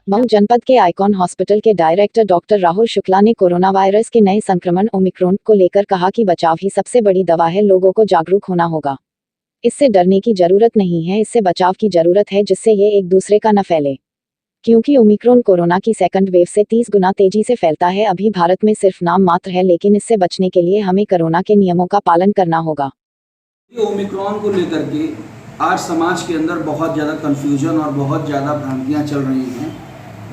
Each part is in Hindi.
मऊ जनपद के आइकॉन हॉस्पिटल के डायरेक्टर डॉक्टर राहुल शुक्ला ने कोरोना वायरस के नए संक्रमण ओमिक्रॉन को लेकर कहा कि बचाव ही सबसे बड़ी दवा है। लोगों को जागरूक होना होगा। इससे डरने की जरूरत नहीं है, इससे बचाव की जरूरत है, जिससे ये एक दूसरे का न फैले। क्योंकि ओमिक्रॉन कोरोना की सेकंड वेव से 30 गुना तेजी से फैलता है। अभी भारत में सिर्फ नाम मात्र है, लेकिन इससे बचने के लिए हमें कोरोना के नियमों का पालन करना होगा। ओमिक्रॉन को लेकर के आज समाज के अंदर बहुत ज़्यादा कन्फ्यूजन और बहुत ज़्यादा भ्रांतियाँ चल रही हैं,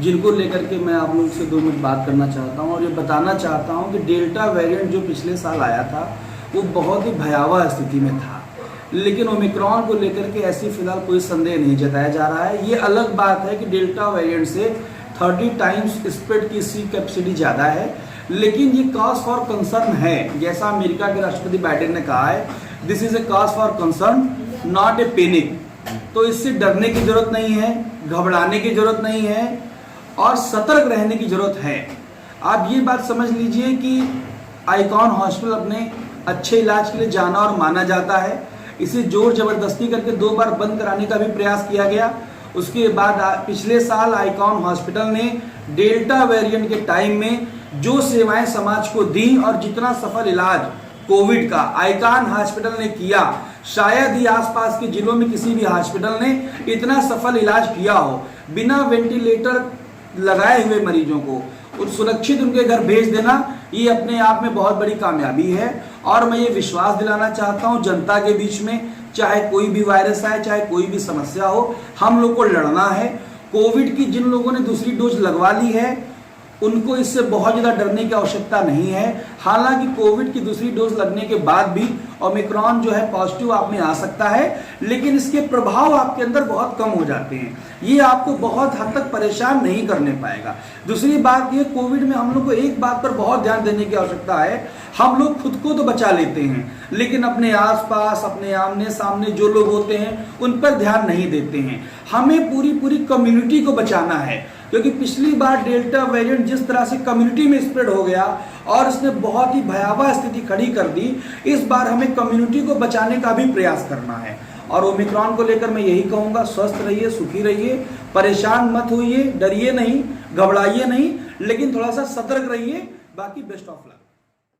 जिनको लेकर के मैं आप लोगों से 2 मिनट बात करना चाहता हूँ और ये बताना चाहता हूँ कि डेल्टा वेरिएंट जो पिछले साल आया था वो बहुत ही भयावह स्थिति में था, लेकिन ओमिक्रॉन को लेकर के ऐसी फिलहाल कोई संदेह नहीं जताया जा रहा है। ये अलग बात है कि डेल्टा वेरिएंट से 30 टाइम्स स्प्रेड की इसकी कैपेसिटी ज़्यादा है, लेकिन ये कॉज फॉर कंसर्न है। जैसा अमेरिका के राष्ट्रपति बाइडेन ने कहा है, this is a cause for concern not a panic. तो इससे डरने की जरूरत नहीं है, घबराने की जरूरत नहीं है और सतर्क रहने की जरूरत है। आप ये बात समझ लीजिए कि आइकॉन हॉस्पिटल अपने अच्छे इलाज के लिए जाना और माना जाता है। इसे जोर जबरदस्ती करके 2 बार बंद कराने का भी प्रयास किया गया। उसके बाद पिछले साल आइकॉन हॉस्पिटल ने डेल्टा वेरिएंट के टाइम में जो सेवाएं समाज को दी और जितना सफल इलाज कोविड का आइकॉन हॉस्पिटल ने किया, शायद ही आसपास के जिलों में किसी भी हॉस्पिटल ने इतना सफल इलाज किया हो। बिना वेंटिलेटर लगाए हुए मरीजों को सुरक्षित उनके घर भेज देना, ये अपने आप में बहुत बड़ी कामयाबी है। और मैं ये विश्वास दिलाना चाहता हूँ जनता के बीच में, चाहे कोई भी वायरस आए, चाहे कोई भी समस्या हो, हम लोग को लड़ना है। कोविड की जिन लोगों ने दूसरी डोज लगवा ली है उनको इससे बहुत ज़्यादा डरने की आवश्यकता नहीं है। हालांकि कोविड की दूसरी डोज लगने के बाद भी ओमिक्रॉन जो है पॉजिटिव आप में आ सकता है, लेकिन इसके प्रभाव आपके अंदर बहुत कम हो जाते हैं। ये आपको बहुत हद तक परेशान नहीं करने पाएगा। दूसरी बात ये, कोविड में हम लोग को एक बात पर बहुत ध्यान देने की आवश्यकता है। हम लोग खुद को तो बचा लेते हैं, लेकिन अपने आसपास, अपने आमने सामने जो लोग होते हैं उन पर ध्यान नहीं देते हैं। हमें पूरी कम्युनिटी को बचाना है, क्योंकि पिछली बार डेल्टा वेरिएंट जिस तरह से कम्युनिटी में स्प्रेड हो गया और इसने बहुत ही भयावह स्थिति खड़ी कर दी, इस बार हमें कम्युनिटी को बचाने का भी प्रयास करना है। और ओमिक्रॉन को लेकर मैं यही कहूँगा, स्वस्थ रहिए, सुखी रहिए, परेशान मत होइए, डरिए नहीं, घबराइए नहीं, लेकिन थोड़ा सा सतर्क रहिए। बाकी बेस्ट ऑफ लक।